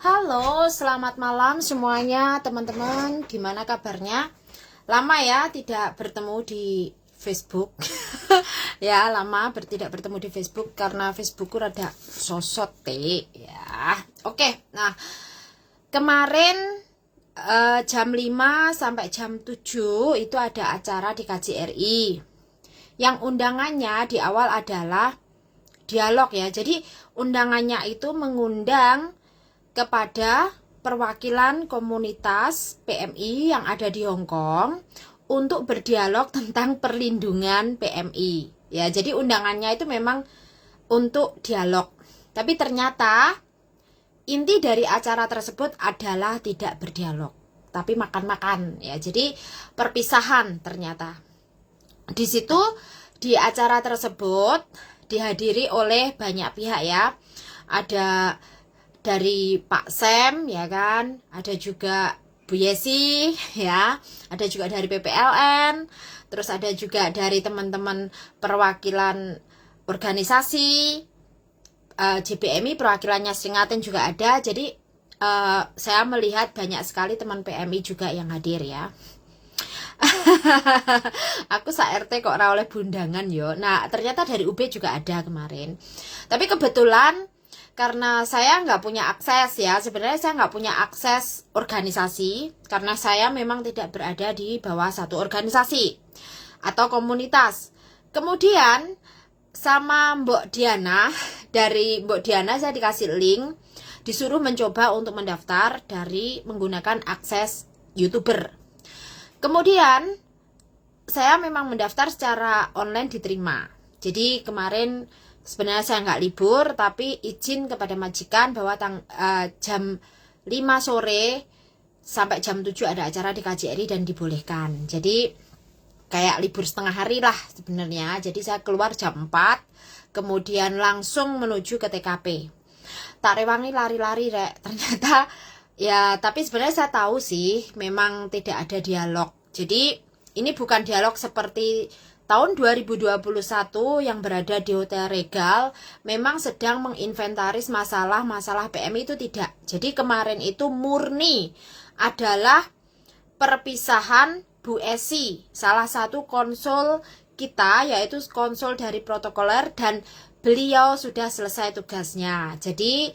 Halo, selamat malam semuanya teman-teman. Gimana kabarnya? Lama ya tidak bertemu di Facebook. Ya, lama tidak bertemu di Facebook karena Facebookku rada sosot ya. Oke, nah kemarin jam 5 sampai jam 7 itu ada acara di KJRI. Yang undangannya di awal adalah dialog ya. Jadi undangannya itu mengundang kepada perwakilan komunitas PMI yang ada di Hong Kong untuk berdialog tentang perlindungan PMI. Ya, jadi undangannya itu memang untuk dialog. Tapi ternyata inti dari acara tersebut adalah tidak berdialog, tapi makan-makan ya. Jadi perpisahan ternyata. Di situ di acara tersebut dihadiri oleh banyak pihak ya. Ada dari Pak Sam ya kan, ada juga Bu Yesi ya, ada juga dari PPLN, terus ada juga dari teman-teman perwakilan organisasi JPMI, perwakilannya Seringatin juga ada. Jadi saya melihat banyak sekali teman PMI juga yang hadir ya. Aku sa-RT kok ora oleh bundangan yo. Nah ternyata dari UB juga ada kemarin. Tapi kebetulan karena saya nggak punya akses ya, sebenarnya saya nggak punya akses organisasi karena saya memang tidak berada di bawah satu organisasi atau komunitas. Kemudian sama Mbok Diana, dari Mbok Diana saya dikasih link, disuruh mencoba untuk mendaftar dari menggunakan akses YouTuber. Kemudian saya memang mendaftar secara online diterima. Jadi kemarin sebenarnya saya nggak libur, tapi izin kepada majikan bahwa jam 5 sore sampai jam 7 ada acara di KJRI dan dibolehkan. Jadi kayak libur setengah hari lah sebenarnya. Jadi saya keluar jam 4, kemudian langsung menuju ke TKP. Tak rewangi lari-lari rek. Ternyata ya, tapi sebenarnya saya tahu sih memang tidak ada dialog. Jadi ini bukan dialog seperti tahun 2021 yang berada di Hotel Regal memang sedang menginventaris masalah-masalah PMI, itu tidak. Jadi kemarin itu murni adalah perpisahan Bu Esi, salah satu konsul kita, yaitu konsul dari protokoler, dan beliau sudah selesai tugasnya. Jadi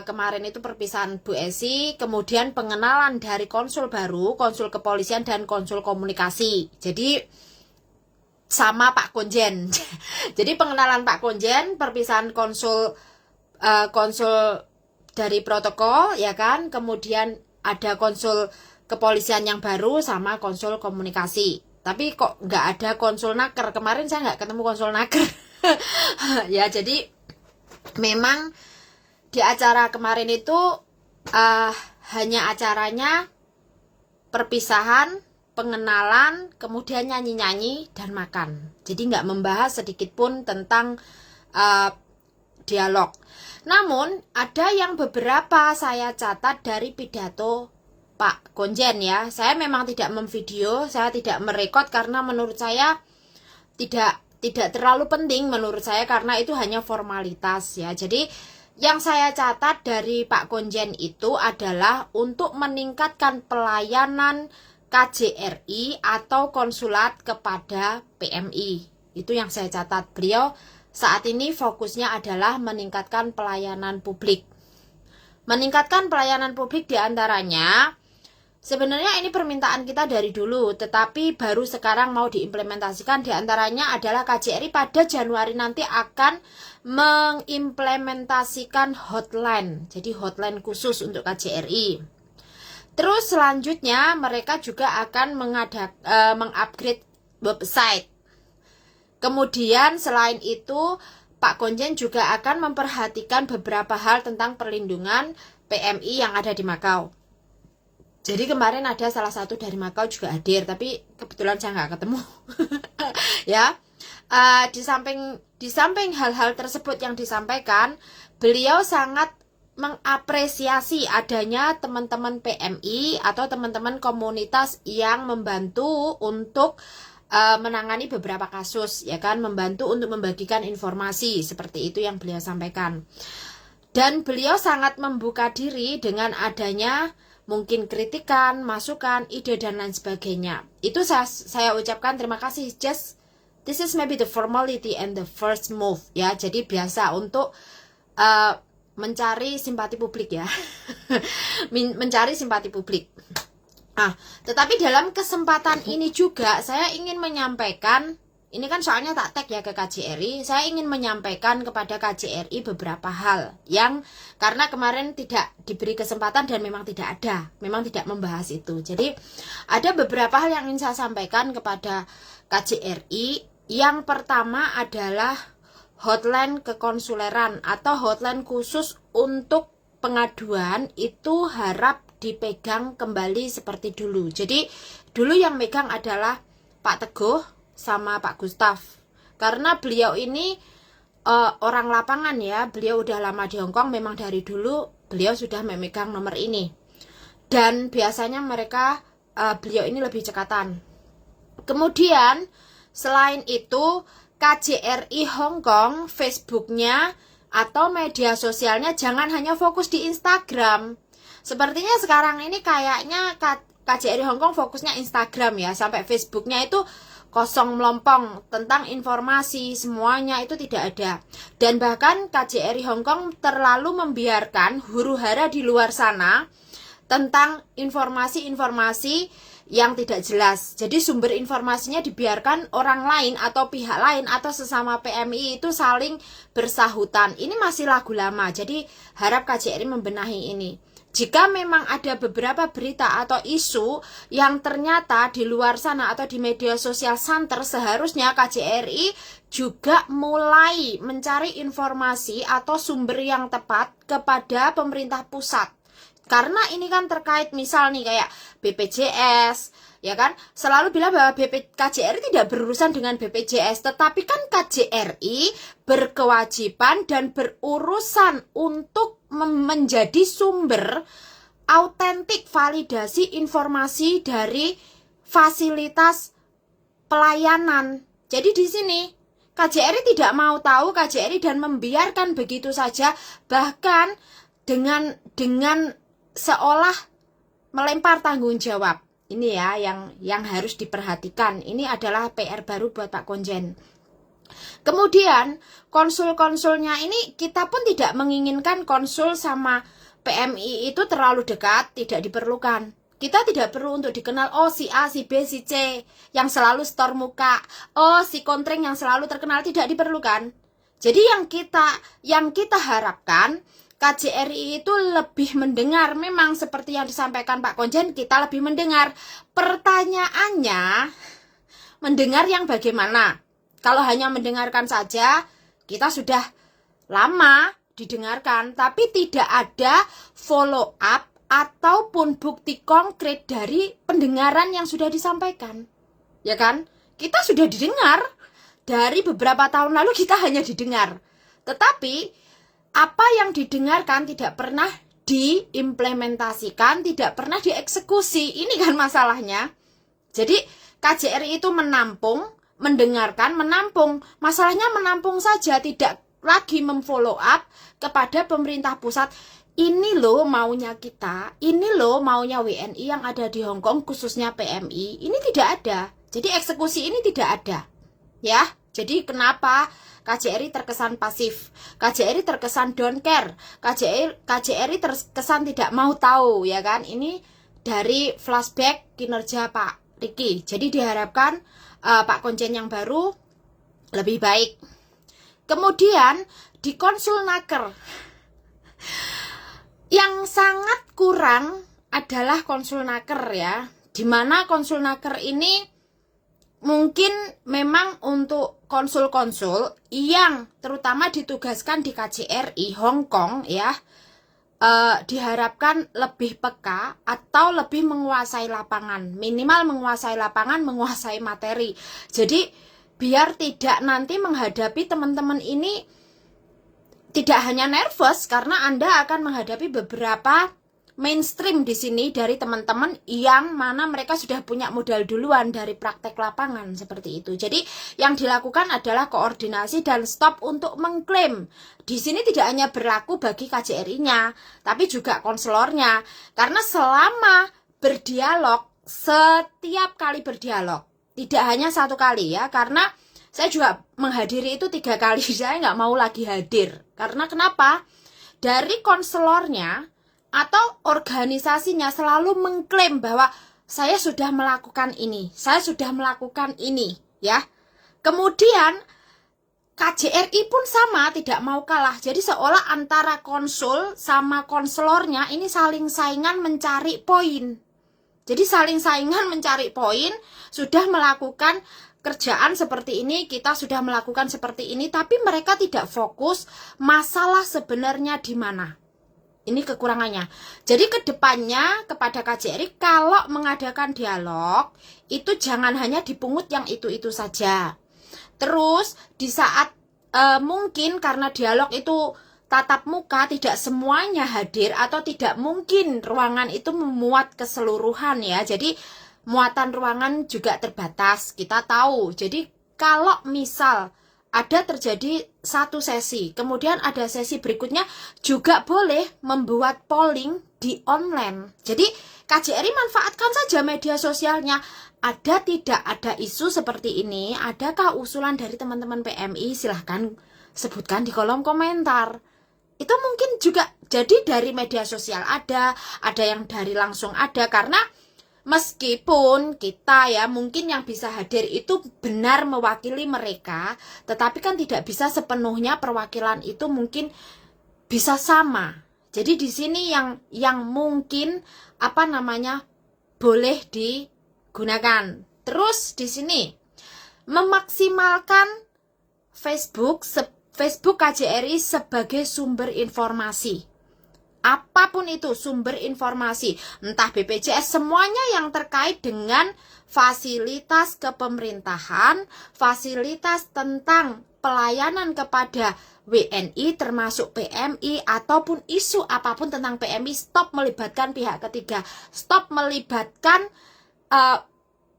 kemarin itu perpisahan Bu Esi, kemudian pengenalan dari konsul baru, konsul kepolisian dan konsul komunikasi. Jadi sama Pak Konjen. Jadi pengenalan Pak Konjen, perpisahan konsul dari protokol ya kan, kemudian ada konsul kepolisian yang baru sama konsul komunikasi. Tapi kok nggak ada konsul naker, kemarin saya nggak ketemu konsul naker. Ya, jadi memang di acara kemarin itu hanya acaranya perpisahan, pengenalan, kemudian nyanyi-nyanyi dan makan. Jadi nggak membahas sedikit pun tentang dialog. Namun ada yang beberapa saya catat dari pidato Pak Konjen ya. Saya memang tidak memvideo, saya tidak merekod karena menurut saya tidak terlalu penting menurut saya, karena itu hanya formalitas ya. Jadi yang saya catat dari Pak Konjen itu adalah untuk meningkatkan pelayanan KJRI atau konsulat kepada PMI. Itu yang saya catat. Beliau saat ini fokusnya adalah meningkatkan pelayanan publik. Meningkatkan pelayanan publik diantaranya, sebenarnya ini permintaan kita dari dulu, tetapi baru sekarang mau diimplementasikan. Diantaranya adalah KJRI pada Januari nanti akan mengimplementasikan hotline. Jadi hotline khusus untuk KJRI. Terus selanjutnya mereka juga akan mengupgrade website. Kemudian selain itu Pak Konjen juga akan memperhatikan beberapa hal tentang perlindungan PMI yang ada di Makau. Jadi kemarin ada salah satu dari Makau juga hadir, tapi kebetulan saya nggak ketemu. Ya, di samping hal-hal tersebut yang disampaikan, beliau sangat mengapresiasi adanya teman-teman PMI atau teman-teman komunitas yang membantu untuk menangani beberapa kasus ya kan, membantu untuk membagikan informasi, seperti itu yang beliau sampaikan. Dan beliau sangat membuka diri dengan adanya mungkin kritikan, masukan, ide dan lain sebagainya. Itu saya ucapkan terima kasih. Just this is maybe the formality and the first move ya. Jadi biasa untuk mencari simpati publik ya. Mencari simpati publik. Tetapi dalam kesempatan ini juga saya ingin menyampaikan, ini kan soalnya tak tag ya ke KJRI, saya ingin menyampaikan kepada KJRI beberapa hal yang karena kemarin tidak diberi kesempatan dan memang tidak membahas itu. Jadi ada beberapa hal yang ingin saya sampaikan kepada KJRI. Yang pertama adalah hotline kekonsuleran atau hotline khusus untuk pengaduan itu harap dipegang kembali seperti dulu. Jadi dulu yang megang adalah Pak Teguh sama Pak Gustaf. Karena beliau ini orang lapangan ya, beliau udah lama di Hong Kong, memang dari dulu beliau sudah memegang nomor ini. Dan biasanya mereka beliau ini lebih cekatan. Kemudian selain itu KJRI Hong Kong Facebooknya atau media sosialnya jangan hanya fokus di Instagram. Sepertinya sekarang ini kayaknya KJRI Hong Kong fokusnya Instagram ya, sampai Facebooknya itu kosong melompong, tentang informasi semuanya itu tidak ada. Dan bahkan KJRI Hong Kong terlalu membiarkan huru-hara di luar sana tentang informasi-informasi yang tidak jelas. Jadi sumber informasinya dibiarkan orang lain atau pihak lain atau sesama PMI itu saling bersahutan. Ini masih lagu lama. Jadi harap KJRI membenahi ini. Jika memang ada beberapa berita atau isu yang ternyata di luar sana atau di media sosial santer, seharusnya KJRI juga mulai mencari informasi atau sumber yang tepat kepada pemerintah pusat. Karena ini kan terkait misal nih kayak BPJS, ya kan? Selalu bilang bahwa KJRI tidak berurusan dengan BPJS, tetapi kan KJRI berkewajiban dan berurusan untuk menjadi sumber autentik validasi informasi dari fasilitas pelayanan. Jadi di sini KJRI tidak mau tahu KJRI dan membiarkan begitu saja, bahkan dengan seolah melempar tanggung jawab. Ini ya yang harus diperhatikan. Ini adalah PR baru buat Pak Konjen. Kemudian konsul-konsulnya ini kita pun tidak menginginkan konsul sama PMI itu terlalu dekat, tidak diperlukan. Kita tidak perlu untuk dikenal, oh si A, si B, si C yang selalu store muka, oh si kontring yang selalu terkenal, tidak diperlukan. Jadi yang kita harapkan KJRI itu lebih mendengar. Memang seperti yang disampaikan Pak Konjen, kita lebih mendengar. Pertanyaannya, mendengar yang bagaimana? Kalau hanya mendengarkan saja, kita sudah lama didengarkan, tapi tidak ada follow up ataupun bukti konkret dari pendengaran yang sudah disampaikan. Ya kan? Kita sudah didengar. Dari beberapa tahun lalu kita hanya didengar. Tetapi apa yang didengarkan tidak pernah diimplementasikan, tidak pernah dieksekusi. Ini kan masalahnya. Jadi KJRI itu menampung, mendengarkan, menampung. Masalahnya menampung saja, tidak lagi memfollow up kepada pemerintah pusat. Ini loh maunya kita, ini loh maunya WNI yang ada di Hong Kong, khususnya PMI. Ini tidak ada. Jadi eksekusi ini tidak ada. Ya, jadi kenapa KJRI terkesan pasif, KJRI terkesan don't care, KJRI terkesan tidak mau tahu, ya kan? Ini dari flashback kinerja Pak Riki. Jadi diharapkan Pak Konjen yang baru lebih baik. Kemudian di konsulnaker, yang sangat kurang adalah konsulnaker ya, dimana konsulnaker ini mungkin memang untuk konsul-konsul yang terutama ditugaskan di KJRI Hong Kong ya, diharapkan lebih peka atau lebih menguasai lapangan, minimal menguasai lapangan, menguasai materi. Jadi biar tidak nanti menghadapi teman-teman ini tidak hanya nervous karena Anda akan menghadapi beberapa mainstream di sini dari teman-teman yang mana mereka sudah punya modal duluan dari praktek lapangan seperti itu. Jadi yang dilakukan adalah koordinasi dan stop untuk mengklaim. Di sini tidak hanya berlaku bagi KJRI-nya, tapi juga konselornya. Karena selama berdialog, setiap kali berdialog, tidak hanya satu kali ya, karena saya juga menghadiri itu 3 kali, saya nggak mau lagi hadir. Karena kenapa? Dari konselornya atau organisasinya selalu mengklaim bahwa saya sudah melakukan ini, saya sudah melakukan ini, ya. Kemudian KJRI pun sama, tidak mau kalah. Jadi seolah antara konsul sama konselornya ini saling saingan mencari poin. Jadi saling saingan mencari poin, sudah melakukan kerjaan seperti ini, kita sudah melakukan seperti ini, tapi mereka tidak fokus masalah sebenarnya di mana. Ini kekurangannya. Jadi kedepannya kepada KJRI kalau mengadakan dialog itu jangan hanya dipungut yang itu-itu saja. Terus di saat mungkin karena dialog itu tatap muka tidak semuanya hadir atau tidak mungkin ruangan itu memuat keseluruhan ya. Jadi muatan ruangan juga terbatas, kita tahu. Jadi kalau misal ada terjadi satu sesi, kemudian ada sesi berikutnya juga boleh membuat polling di online. Jadi KJRI manfaatkan saja media sosialnya. Ada tidak ada isu seperti ini, adakah usulan dari teman-teman PMI, silahkan sebutkan di kolom komentar. Itu mungkin juga jadi dari media sosial ada yang dari langsung ada, karena meskipun kita ya mungkin yang bisa hadir itu benar mewakili mereka, tetapi kan tidak bisa sepenuhnya perwakilan itu mungkin bisa sama. Jadi di sini yang mungkin boleh digunakan. Terus di sini memaksimalkan Facebook KJRI sebagai sumber informasi. Apapun itu sumber informasi, entah BPJS, semuanya yang terkait dengan fasilitas kepemerintahan, fasilitas tentang pelayanan kepada WNI termasuk PMI ataupun isu apapun tentang PMI, stop melibatkan pihak ketiga, stop melibatkan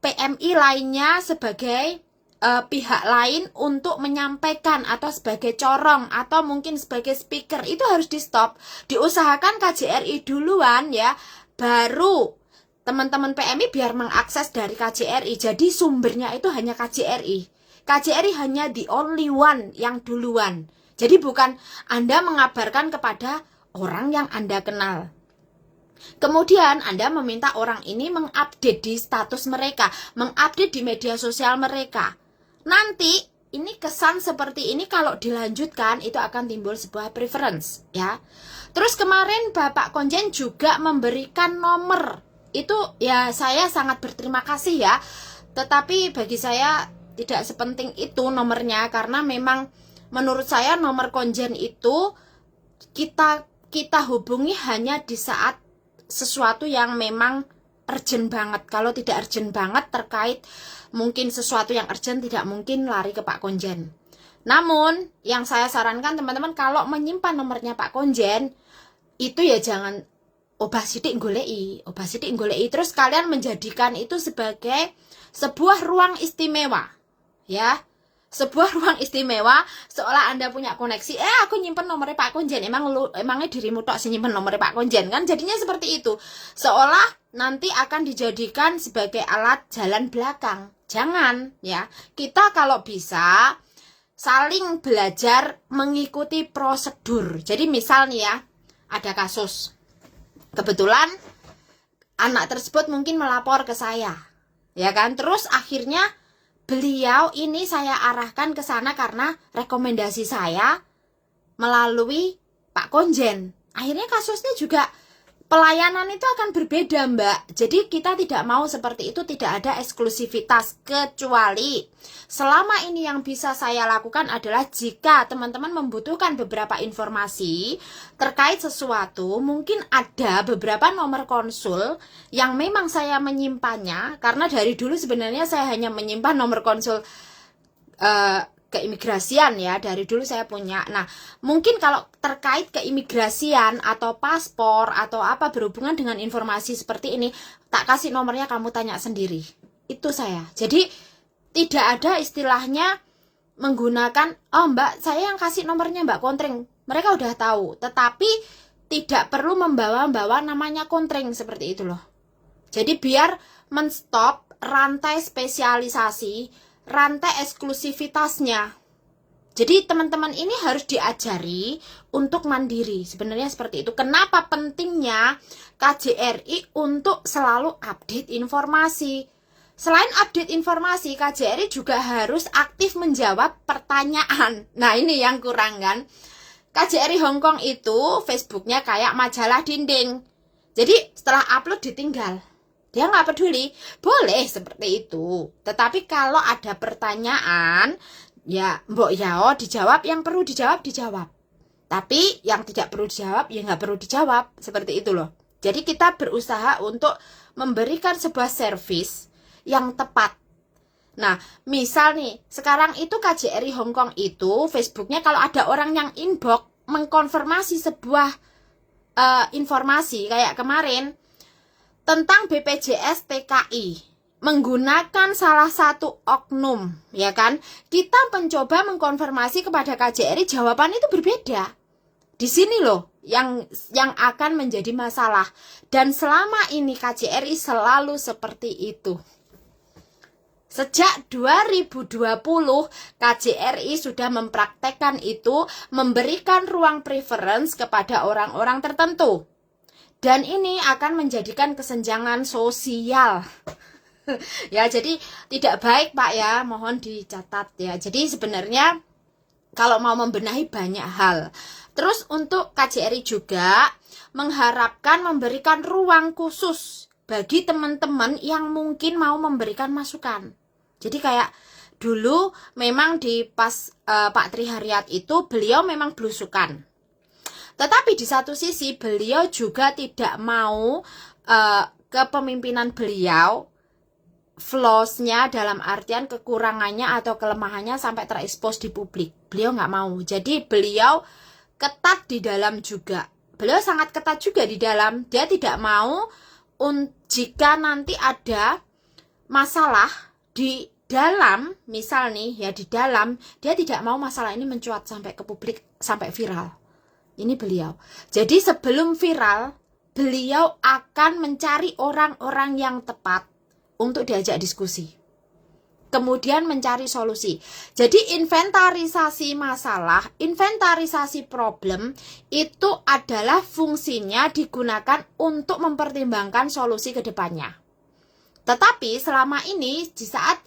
PMI lainnya sebagai pihak lain untuk menyampaikan atau sebagai corong atau mungkin sebagai speaker. Itu harus di stop. Diusahakan KJRI duluan ya, baru teman-teman PMI biar mengakses dari KJRI. Jadi sumbernya itu hanya KJRI. KJRI hanya the only one yang duluan. Jadi bukan Anda mengabarkan kepada orang yang Anda kenal. Kemudian Anda meminta orang ini mengupdate di status mereka, mengupdate di media sosial mereka. Nanti ini kesan seperti ini kalau dilanjutkan itu akan timbul sebuah preference ya. Terus kemarin Bapak Konjen juga memberikan nomor. Itu ya saya sangat berterima kasih ya. Tetapi bagi saya tidak sepenting itu nomornya, karena memang menurut saya nomor Konjen itu kita hubungi hanya di saat sesuatu yang memang urgent banget. Kalau tidak urgent banget terkait mungkin sesuatu yang urgent, tidak mungkin lari ke Pak Konjen. Namun yang saya sarankan teman-teman, kalau menyimpan nomornya Pak Konjen itu ya jangan obah sidik golei. Terus kalian menjadikan itu sebagai sebuah ruang istimewa ya. Sebuah ruang istimewa, seolah Anda punya koneksi, aku nyimpen nomornya Pak Konjen, emangnya dirimu tok sih nyimpen nomornya Pak Konjen, kan jadinya seperti itu, seolah nanti akan dijadikan sebagai alat jalan belakang. Jangan ya, kita kalau bisa saling belajar mengikuti prosedur. Jadi misal nih ya, ada kasus, kebetulan anak tersebut mungkin melapor ke saya, ya kan, terus akhirnya beliau ini saya arahkan ke sana karena rekomendasi saya melalui Pak Konjen. Akhirnya kasusnya juga pelayanan itu akan berbeda, Mbak. Jadi kita tidak mau seperti itu, tidak ada eksklusivitas, kecuali selama ini yang bisa saya lakukan adalah jika teman-teman membutuhkan beberapa informasi terkait sesuatu, mungkin ada beberapa nomor konsul yang memang saya menyimpannya, karena dari dulu sebenarnya saya hanya menyimpan nomor konsul keimigrasian ya, dari dulu saya punya. Nah, mungkin kalau terkait keimigrasian atau paspor atau apa berhubungan dengan informasi seperti ini, tak kasih nomornya, kamu tanya sendiri. Itu saya. Jadi tidak ada istilahnya menggunakan, oh mbak saya yang kasih nomornya mbak Kontreng. Mereka udah tahu, tetapi tidak perlu membawa-bawa namanya Kontreng seperti itu loh. Jadi biar menstop rantai spesialisasi, rantai eksklusivitasnya. Jadi teman-teman ini harus diajari untuk mandiri. Sebenarnya seperti itu. Kenapa pentingnya KJRI untuk selalu update informasi? Selain update informasi, KJRI juga harus aktif menjawab pertanyaan. Nah, ini yang kurang kan? KJRI Hongkong itu Facebooknya kayak majalah dinding. Jadi setelah upload ditinggal. Dia nggak peduli, boleh seperti itu. Tetapi kalau ada pertanyaan, ya mbok ya dijawab, yang perlu dijawab dijawab. Tapi yang tidak perlu dijawab, ya nggak perlu dijawab. Seperti itu loh. Jadi kita berusaha untuk memberikan sebuah servis yang tepat. Nah, misal nih, sekarang itu KJRI Hongkong itu, Facebooknya kalau ada orang yang inbox, mengkonfirmasi sebuah informasi, kayak kemarin, tentang BPJS TKI menggunakan salah satu oknum, ya kan? Kita mencoba mengkonfirmasi kepada KJRI, jawaban itu berbeda. Di sini loh yang akan menjadi masalah. Dan selama ini KJRI selalu seperti itu. Sejak 2020 KJRI sudah mempraktekkan itu, memberikan ruang preference kepada orang-orang tertentu. Dan ini akan menjadikan kesenjangan sosial. Ya, jadi tidak baik Pak ya, mohon dicatat ya. Jadi sebenarnya kalau mau membenahi banyak hal. Terus untuk KJRI juga mengharapkan memberikan ruang khusus bagi teman-teman yang mungkin mau memberikan masukan. Jadi kayak dulu memang di pas Pak Tri Haryat itu beliau memang belusukan. Tetapi di satu sisi beliau juga tidak mau kepemimpinan beliau flaws-nya dalam artian kekurangannya atau kelemahannya sampai terekspos di publik. Beliau nggak mau. Jadi beliau ketat di dalam juga. Beliau sangat ketat juga di dalam. Dia tidak mau jika nanti ada masalah di dalam, misal nih ya di dalam, dia tidak mau masalah ini mencuat sampai ke publik, sampai viral. Ini beliau. Jadi sebelum viral, beliau akan mencari orang-orang yang tepat untuk diajak diskusi. Kemudian mencari solusi. Jadi inventarisasi masalah, inventarisasi problem itu adalah fungsinya digunakan untuk mempertimbangkan solusi ke depannya. Tetapi selama ini di saat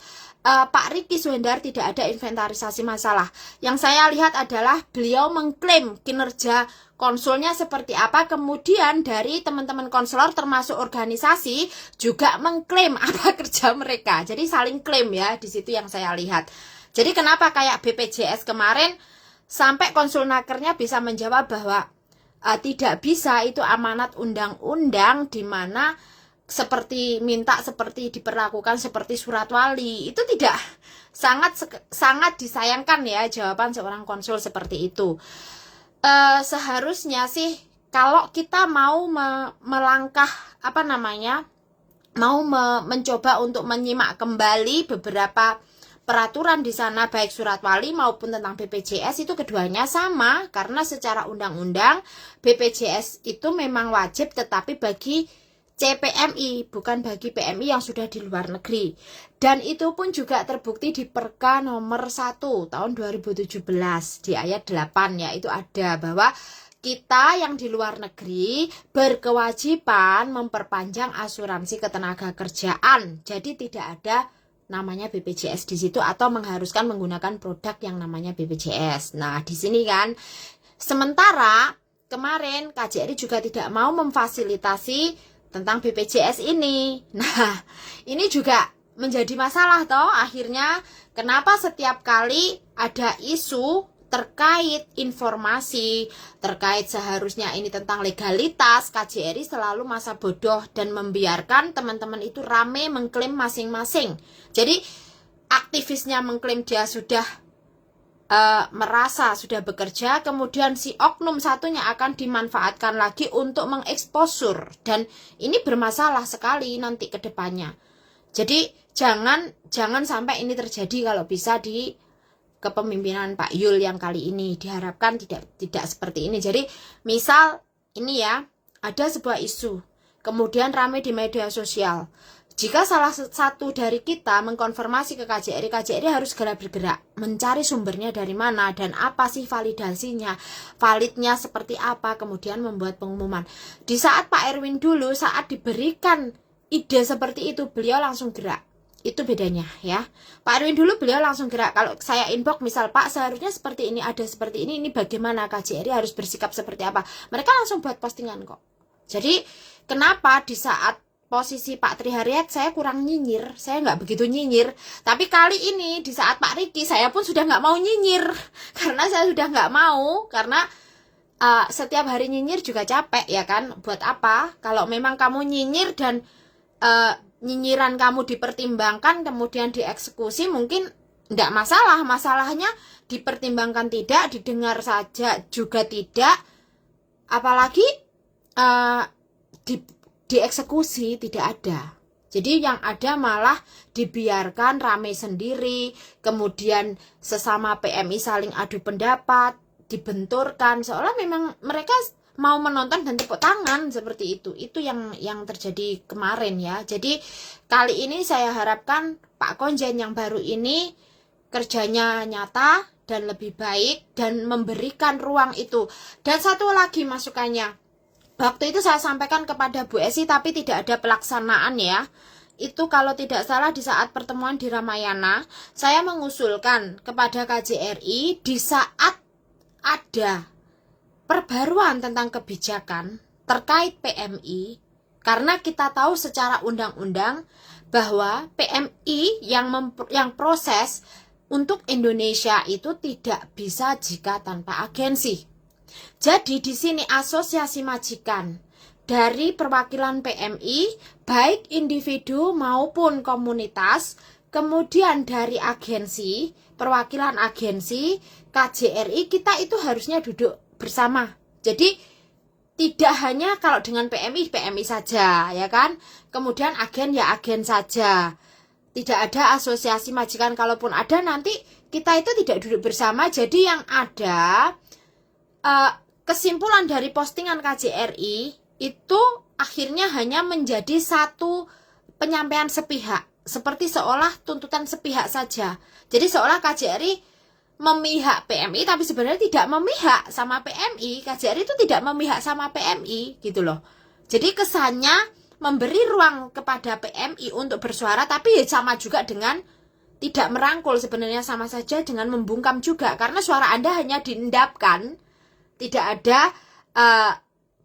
Pak Riki Suhendar tidak ada inventarisasi masalah. Yang saya lihat adalah beliau mengklaim kinerja konsulnya seperti apa, kemudian dari teman-teman konselor termasuk organisasi juga mengklaim apa kerja mereka. Jadi saling klaim ya, di situ yang saya lihat. Jadi kenapa kayak BPJS kemarin sampai konsulnakernya bisa menjawab bahwa tidak bisa, itu amanat undang-undang di mana seperti minta seperti diperlakukan seperti surat wali. Itu tidak, sangat disayangkan ya jawaban seorang konsul seperti itu. Seharusnya sih kalau kita mau melangkah mau mencoba untuk menyimak kembali beberapa peraturan di sana, baik surat wali maupun tentang BPJS, itu keduanya sama, karena secara undang-undang BPJS itu memang wajib tetapi bagi CPMI, bukan bagi PMI yang sudah di luar negeri. Dan itu pun juga terbukti di Perka nomor 1 tahun 2017 di ayat 8 ya, itu ada bahwa kita yang di luar negeri berkewajiban memperpanjang asuransi ketenaga kerjaan. Jadi tidak ada namanya BPJS di situ atau mengharuskan menggunakan produk yang namanya BPJS. Nah, di sini kan sementara kemarin KJRI juga tidak mau memfasilitasi tentang BPJS ini. Nah, ini juga menjadi masalah toh akhirnya. Kenapa setiap kali ada isu terkait informasi, terkait seharusnya ini tentang legalitas, KJRI selalu masa bodoh dan membiarkan teman-teman itu rame mengklaim masing-masing. Jadi aktivisnya mengklaim dia sudah merasa sudah bekerja, kemudian si oknum satunya akan dimanfaatkan lagi untuk mengeksposur, dan ini bermasalah sekali nanti ke depannya. Jadi jangan sampai ini terjadi kalau bisa di kepemimpinan Pak Yul yang kali ini. Diharapkan tidak seperti ini. Jadi misal ini ya, ada sebuah isu, kemudian ramai di media sosial. Jika salah satu dari kita mengkonfirmasi ke KJRI harus segera bergerak, mencari sumbernya dari mana dan apa sih validasinya, validnya seperti apa, kemudian membuat pengumuman. Di saat Pak Erwin dulu, saat diberikan ide seperti itu, beliau langsung gerak. Itu bedanya ya. Pak Erwin dulu beliau langsung gerak. Kalau saya inbox misal, Pak seharusnya seperti ini, ada seperti ini bagaimana, KJRI harus bersikap seperti apa, mereka langsung buat postingan kok. Jadi kenapa di saat posisi Pak Tri Haryat saya kurang nyinyir, saya nggak begitu nyinyir. Tapi kali ini di saat Pak Riki saya pun sudah nggak mau nyinyir, karena saya sudah nggak mau, karena setiap hari nyinyir juga capek ya kan. Buat apa? Kalau memang kamu nyinyir dan nyinyiran kamu dipertimbangkan kemudian dieksekusi, mungkin nggak masalah. Masalahnya dipertimbangkan tidak, didengar saja juga tidak, apalagi dieksekusi tidak ada. Jadi yang ada malah dibiarkan ramai sendiri, kemudian sesama PMI saling adu pendapat, dibenturkan, seolah memang mereka mau menonton dan tepuk tangan seperti itu. Itu yang terjadi kemarin ya. Jadi kali ini saya harapkan Pak Konjen yang baru ini kerjanya nyata dan lebih baik dan memberikan ruang itu. Dan satu lagi masukannya, waktu itu saya sampaikan kepada Bu Esi tapi tidak ada pelaksanaan ya. Itu kalau tidak salah di saat pertemuan di Ramayana, saya mengusulkan kepada KJRI di saat ada perbaruan tentang kebijakan terkait PMI, karena kita tahu secara undang-undang bahwa PMI yang proses untuk Indonesia itu tidak bisa jika tanpa agensi. Jadi di sini asosiasi majikan dari perwakilan PMI, baik individu maupun komunitas, kemudian dari agensi, perwakilan agensi, KJRI, kita itu harusnya duduk bersama. Jadi tidak hanya kalau dengan PMI saja ya kan, kemudian agen ya agen saja, tidak ada asosiasi majikan. Kalaupun ada nanti kita itu tidak duduk bersama. Jadi yang ada kesimpulan dari postingan KJRI itu akhirnya hanya menjadi satu penyampaian sepihak, seperti seolah tuntutan sepihak saja. Jadi seolah KJRI memihak PMI, tapi sebenarnya tidak memihak sama PMI. KJRI itu tidak memihak sama PMI gitu loh. Jadi kesannya memberi ruang kepada PMI untuk bersuara, tapi sama juga dengan tidak merangkul. Sebenarnya sama saja dengan membungkam juga, karena suara Anda hanya diendapkan, tidak ada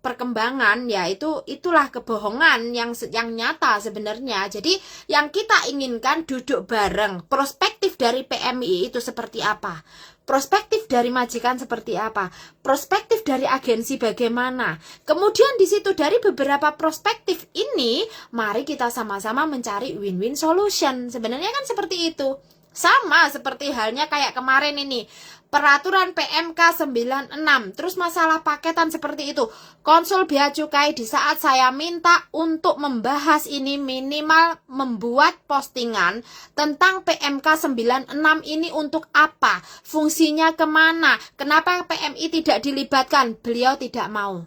perkembangan. Ya itulah kebohongan yang nyata sebenarnya. Jadi yang kita inginkan duduk bareng, perspektif dari PMI itu seperti apa, perspektif dari majikan seperti apa, perspektif dari agensi bagaimana. Kemudian di situ dari beberapa perspektif ini, mari kita sama-sama mencari win-win solution. Sebenarnya kan seperti itu. Sama seperti halnya kayak kemarin ini, peraturan PMK 96, terus masalah paketan seperti itu. Konsul Bea Cukai di saat saya minta untuk membahas ini, minimal membuat postingan tentang PMK 96 ini untuk apa, fungsinya kemana, kenapa PMI tidak dilibatkan, beliau tidak mau.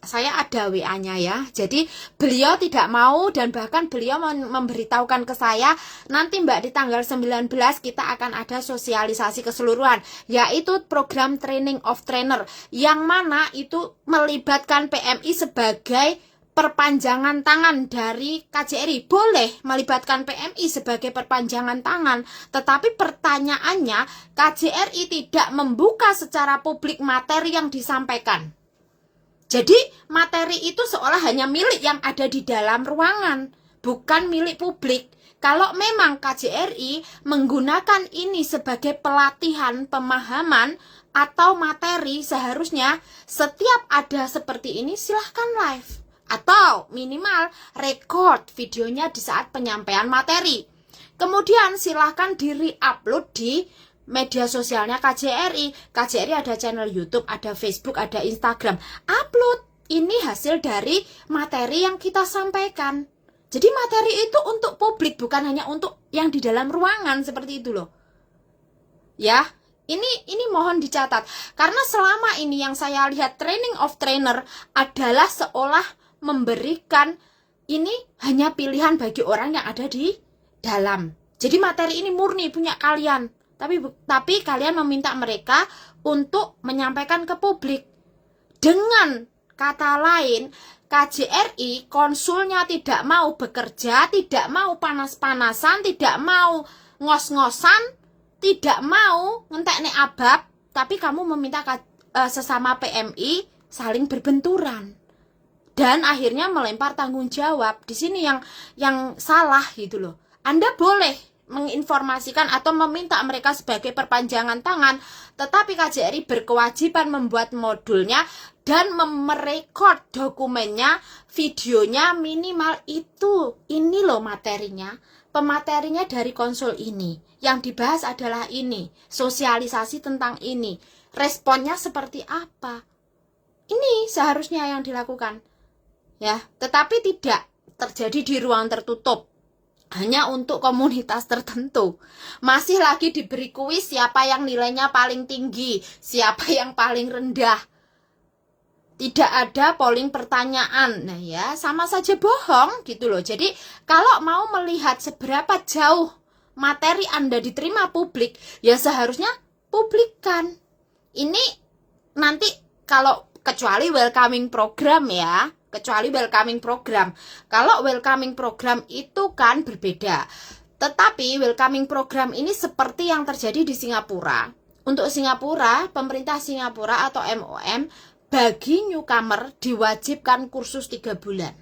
Saya ada WA-nya ya. Jadi beliau tidak mau, dan bahkan beliau memberitahukan ke saya, nanti Mbak di tanggal 19 kita akan ada sosialisasi keseluruhan, yaitu program training of trainer, yang mana itu melibatkan PMI sebagai perpanjangan tangan dari KJRI. Boleh melibatkan PMI sebagai perpanjangan tangan, tetapi pertanyaannya KJRI tidak membuka secara publik materi yang disampaikan. Jadi materi itu seolah hanya milik yang ada di dalam ruangan, bukan milik publik. Kalau memang KJRI menggunakan ini sebagai pelatihan, pemahaman, atau materi, seharusnya setiap ada seperti ini silahkan live. Atau minimal record videonya di saat penyampaian materi. Kemudian silahkan di re-upload di media sosialnya KJRI ada channel YouTube, ada Facebook, ada Instagram. Upload. Ini hasil dari materi yang kita sampaikan. Jadi materi itu untuk publik, bukan hanya untuk yang di dalam ruangan seperti itu loh. Ya, ini mohon dicatat. Karena selama ini yang saya lihat training of trainer adalah seolah memberikan ini hanya pilihan bagi orang yang ada di dalam. Jadi materi ini murni punya kalian. Tapi kalian meminta mereka untuk menyampaikan ke publik. Dengan kata lain, KJRI konsulnya tidak mau bekerja, tidak mau panas-panasan, tidak mau ngos-ngosan, tidak mau ngentekne abab, tapi kamu meminta sesama PMI saling berbenturan. Dan akhirnya melempar tanggung jawab. Di sini yang salah gitu loh. Anda boleh menginformasikan atau meminta mereka sebagai perpanjangan tangan, tetapi KJRI berkewajiban membuat modulnya dan merekod dokumennya, videonya minimal itu. Ini loh materinya, pematerinya dari konsul ini. Yang dibahas adalah ini, sosialisasi tentang ini, responnya seperti apa. Ini seharusnya yang dilakukan, ya. Tetapi tidak terjadi di ruang tertutup. Hanya untuk komunitas tertentu. Masih lagi diberi kuis siapa yang nilainya paling tinggi, siapa yang paling rendah. Tidak ada polling pertanyaan. Nah ya, sama saja bohong gitu loh. Jadi kalau mau melihat seberapa jauh materi Anda diterima publik, ya seharusnya publikkan. Ini nanti kalau kecuali welcoming program ya. Kecuali welcoming program. Kalau welcoming program itu kan berbeda. Tetapi welcoming program ini seperti yang terjadi di Singapura. Untuk Singapura, pemerintah Singapura atau MOM bagi newcomer diwajibkan kursus 3 bulan.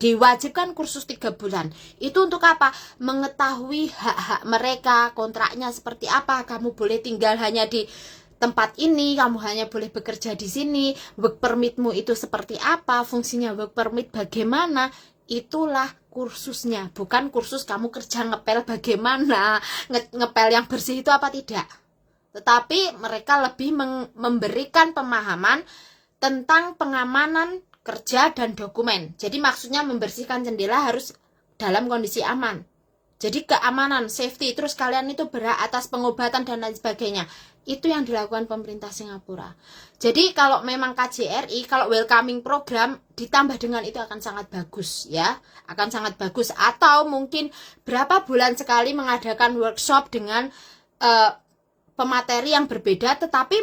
Diwajibkan kursus 3 bulan. Itu untuk apa? Mengetahui hak-hak mereka, kontraknya seperti apa. Kamu boleh tinggal hanya di tempat ini, kamu hanya boleh bekerja di sini, work permitmu itu seperti apa, fungsinya work permit bagaimana, itulah kursusnya. Bukan kursus kamu kerja ngepel bagaimana, ngepel yang bersih itu apa tidak. Tetapi mereka lebih memberikan pemahaman tentang pengamanan kerja dan dokumen. Jadi maksudnya membersihkan jendela harus dalam kondisi aman. Jadi keamanan, safety, terus kalian itu berhak atas pengobatan dan lain sebagainya. Itu yang dilakukan pemerintah Singapura. Jadi kalau memang KJRI, kalau welcoming program ditambah dengan itu akan sangat bagus ya. Akan sangat bagus. Atau mungkin berapa bulan sekali mengadakan workshop dengan pemateri yang berbeda tetapi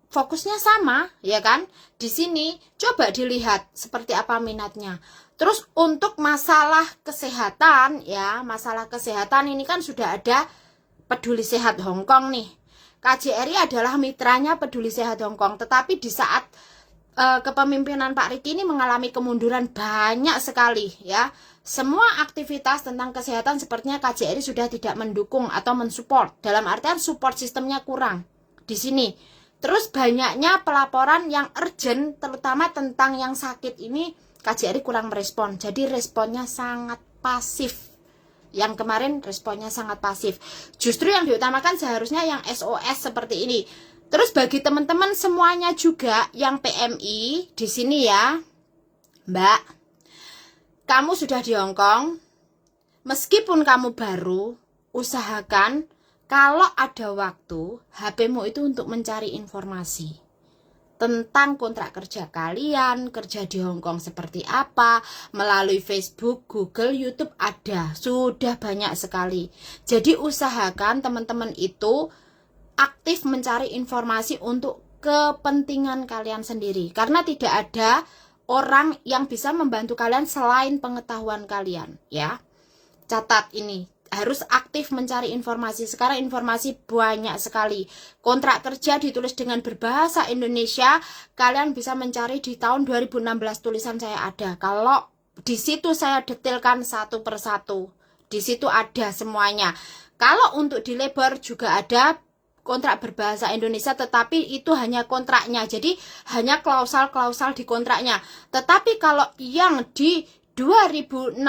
fokusnya sama, ya kan? Di sini coba dilihat seperti apa minatnya. Terus untuk masalah kesehatan ya, masalah kesehatan ini kan sudah ada Peduli Sehat Hong Kong nih. KJRI adalah mitranya Peduli Sehat Hong Kong, tetapi di saat kepemimpinan Pak Riki ini mengalami kemunduran banyak sekali ya. Semua aktivitas tentang kesehatan sepertinya KJRI sudah tidak mendukung atau mensupport. Dalam artian support sistemnya kurang di sini. Terus banyaknya pelaporan yang urgent, terutama tentang yang sakit ini KJRI kurang merespon. Jadi responnya sangat pasif. Yang kemarin responnya sangat pasif. Justru yang diutamakan seharusnya yang SOS seperti ini. Terus bagi teman-teman semuanya juga yang PMI di sini ya, Mbak, kamu sudah di Hong Kong, meskipun kamu baru, usahakan kalau ada waktu, HP-mu itu untuk mencari informasi tentang kontrak kerja kalian, kerja di Hong Kong seperti apa, melalui Facebook, Google, YouTube ada, sudah banyak sekali. Jadi usahakan teman-teman itu aktif mencari informasi untuk kepentingan kalian sendiri. Karena tidak ada orang yang bisa membantu kalian selain pengetahuan kalian, ya. Catat ini. Harus aktif mencari informasi. Sekarang informasi banyak sekali. Kontrak kerja ditulis dengan berbahasa Indonesia. Kalian bisa mencari di tahun 2016 tulisan saya ada. Kalau di situ saya detailkan satu persatu. Di situ ada semuanya. Kalau untuk di labor juga ada kontrak berbahasa Indonesia, tetapi itu hanya kontraknya. Jadi hanya klausal-klausal di kontraknya. Tetapi kalau yang di 2016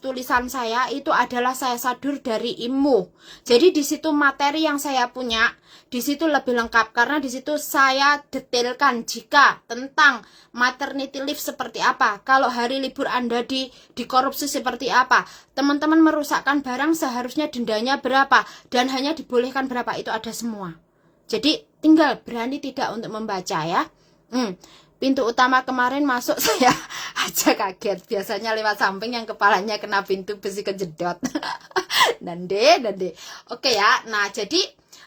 tulisan saya itu adalah saya sadur dari IMU. Jadi di situ materi yang saya punya di situ lebih lengkap karena di situ saya detailkan jika tentang maternity leave seperti apa. Kalau hari libur Anda dikorupsi seperti apa. Teman-teman merusakkan barang seharusnya dendanya berapa dan hanya dibolehkan berapa, itu ada semua. Jadi tinggal berani tidak untuk membaca ya. Pintu utama kemarin masuk saya aja kaget. Biasanya lewat samping yang kepalanya kena pintu besi kejedot. Dande. Oke ya. Nah, jadi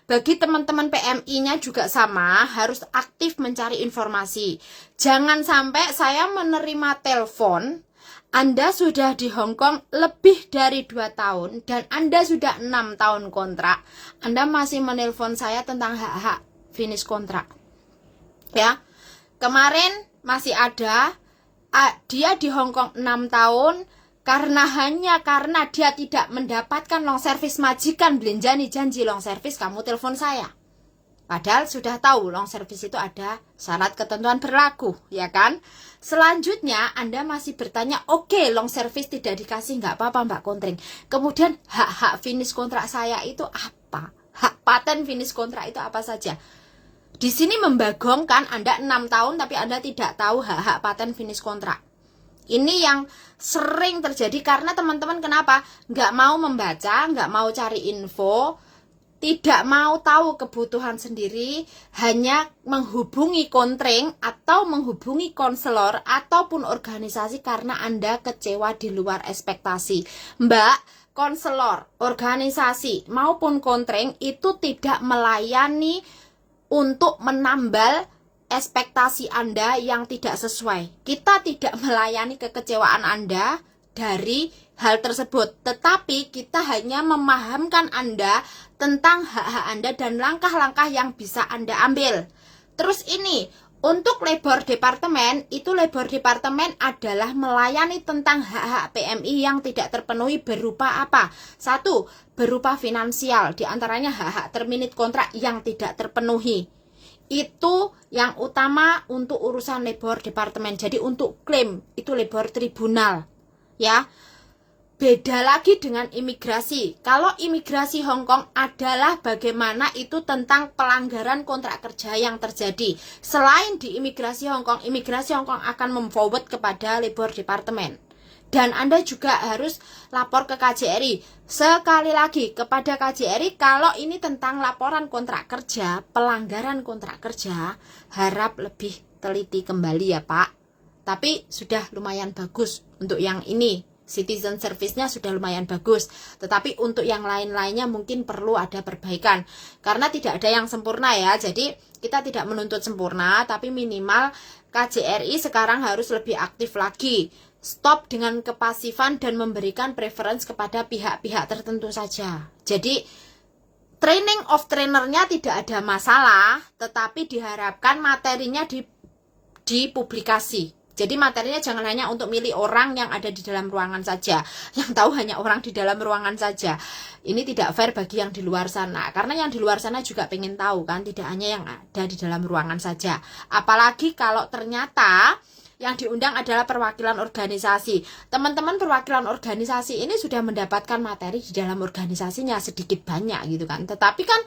bagi teman-teman PMI-nya juga sama, harus aktif mencari informasi. Jangan sampai saya menerima telepon, Anda sudah di Hong Kong lebih dari 2 tahun dan Anda sudah 6 tahun kontrak. Anda masih menelpon saya tentang hak-hak finish kontrak. Ya. Kemarin masih ada, dia di Hong Kong 6 tahun hanya karena dia tidak mendapatkan long service majikan belenjani janji long service, kamu telepon saya. Padahal sudah tahu long service itu ada syarat ketentuan berlaku, ya kan? Selanjutnya Anda masih bertanya, oke, long service tidak dikasih, nggak apa-apa Mbak Kontring. Kemudian hak-hak finish kontrak saya itu apa? Hak paten finish kontrak itu apa saja? Di sini membagongkan Anda 6 tahun tapi Anda tidak tahu hak-hak paten finish kontrak. Ini yang sering terjadi karena teman-teman kenapa? Nggak mau membaca, nggak mau cari info, tidak mau tahu kebutuhan sendiri, hanya menghubungi kontring atau menghubungi konselor ataupun organisasi karena Anda kecewa di luar ekspektasi. Mbak, konselor, organisasi maupun kontring itu tidak melayani untuk menambal ekspektasi Anda yang tidak sesuai. Kita tidak melayani kekecewaan Anda dari hal tersebut, tetapi kita hanya memahamkan Anda tentang hak-hak Anda dan langkah-langkah yang bisa Anda ambil. Terus ini, untuk labor departemen, itu labor departemen adalah melayani tentang hak-hak PMI yang tidak terpenuhi berupa apa? 1. Berupa finansial, diantaranya hak-hak terminate kontrak yang tidak terpenuhi. Itu yang utama untuk urusan labor departemen. Jadi untuk klaim, itu labor tribunal. Ya, beda lagi dengan imigrasi. Kalau imigrasi Hong Kong adalah bagaimana itu tentang pelanggaran kontrak kerja yang terjadi. Selain di imigrasi Hong Kong akan memforward kepada labor departemen. Dan Anda juga harus lapor ke KJRI. Sekali lagi kepada KJRI, kalau ini tentang laporan kontrak kerja, pelanggaran kontrak kerja, harap lebih teliti kembali ya Pak. Tapi sudah lumayan bagus untuk yang ini. Citizen service-nya sudah lumayan bagus. Tetapi untuk yang lain-lainnya mungkin perlu ada perbaikan. Karena tidak ada yang sempurna ya. Jadi kita tidak menuntut sempurna, tapi minimal KJRI sekarang harus lebih aktif lagi. Stop dengan kepasifan dan memberikan preference kepada pihak-pihak tertentu saja. Jadi training of trainernya tidak ada masalah, tetapi diharapkan materinya dipublikasi. Jadi materinya jangan hanya untuk milih orang yang ada di dalam ruangan saja, yang tahu hanya orang di dalam ruangan saja. Ini tidak fair bagi yang di luar sana, karena yang di luar sana juga pengen tahu kan, tidak hanya yang ada di dalam ruangan saja. Apalagi kalau ternyata yang diundang adalah perwakilan organisasi. Teman-teman perwakilan organisasi ini sudah mendapatkan materi di dalam organisasinya sedikit banyak gitu kan. Tetapi kan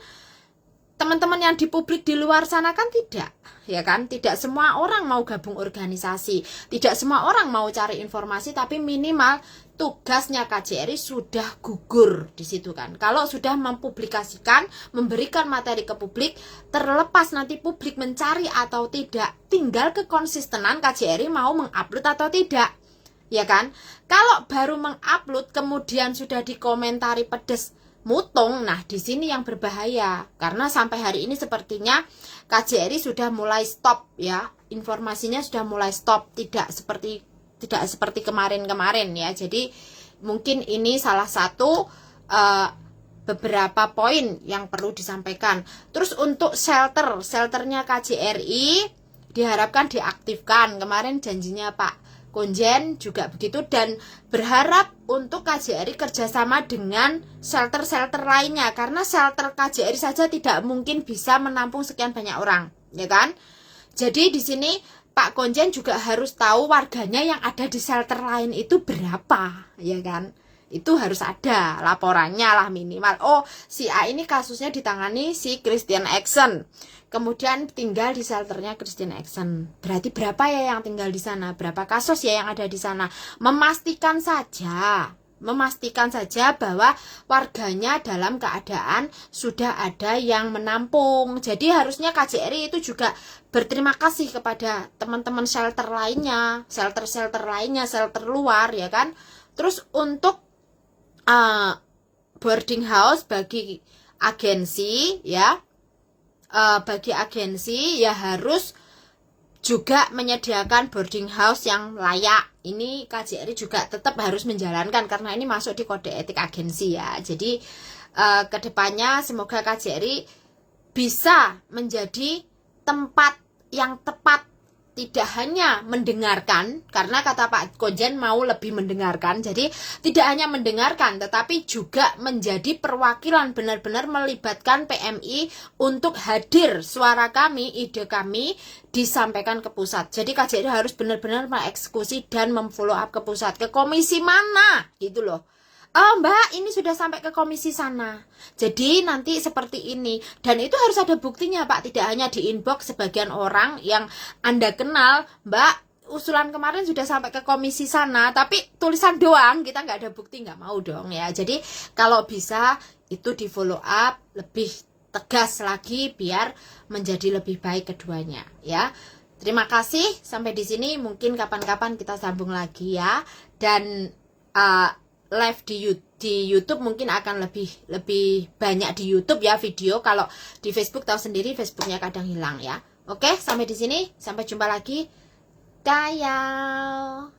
teman-teman yang di publik di luar sana kan tidak, ya kan? Tidak semua orang mau gabung organisasi, tidak semua orang mau cari informasi, tapi minimal tugasnya KJRI sudah gugur di situ kan. Kalau sudah mempublikasikan, memberikan materi ke publik, terlepas nanti publik mencari atau tidak, tinggal kekonsistenan KJRI mau mengupload atau tidak, ya kan? Kalau baru mengupload kemudian sudah dikomentari pedes mutung, nah di sini yang berbahaya karena sampai hari ini sepertinya KJRI sudah mulai stop ya, informasinya sudah mulai stop, tidak seperti kemarin-kemarin ya. Jadi mungkin ini salah satu beberapa poin yang perlu disampaikan. Terus untuk shelternya KJRI diharapkan diaktifkan. Kemarin janjinya Pak Konjen juga begitu, dan berharap untuk KJRI kerjasama dengan shelter-shelter lainnya karena shelter KJRI saja tidak mungkin bisa menampung sekian banyak orang, ya kan? Jadi di sini Pak Konjen juga harus tahu warganya yang ada di shelter lain itu berapa, ya kan? Itu harus ada laporannya lah minimal. Oh, si A ini kasusnya ditangani si Christian Action, kemudian tinggal di shelternya Christian Action. Berarti berapa ya yang tinggal di sana? Berapa kasus ya yang ada di sana? Memastikan saja bahwa warganya dalam keadaan sudah ada yang menampung. Jadi harusnya KJRI itu juga berterima kasih kepada teman-teman shelter lainnya, shelter luar, ya kan. Terus untuk boarding house bagi agensi ya, harus juga menyediakan boarding house yang layak. Ini KJRI juga tetap harus menjalankan karena ini masuk di kode etik agensi ya. Jadi kedepannya semoga KJRI bisa menjadi tempat yang tepat, tidak hanya mendengarkan, karena kata Pak Konjen mau lebih mendengarkan. Jadi tidak hanya mendengarkan tetapi juga menjadi perwakilan, benar-benar melibatkan PMI untuk hadir, suara kami, ide kami disampaikan ke pusat. Jadi KJRI harus benar-benar mengeksekusi dan memfollow up ke pusat, ke komisi mana gitu loh. Oh Mbak, ini sudah sampai ke komisi sana. Jadi nanti seperti ini. Dan itu harus ada buktinya Pak. Tidak hanya di inbox sebagian orang yang Anda kenal. Mbak, usulan kemarin sudah sampai ke komisi sana. Tapi tulisan doang, kita nggak ada bukti, nggak mau dong ya. Jadi kalau bisa itu di follow up lebih tegas lagi biar menjadi lebih baik keduanya ya. Terima kasih. Sampai di sini, mungkin kapan-kapan kita sambung lagi ya. Dan live di YouTube mungkin akan lebih banyak di YouTube ya video. Kalau di Facebook tahu sendiri, Facebooknya kadang hilang ya. Oke, sampai di sini, sampai jumpa lagi. Dadah.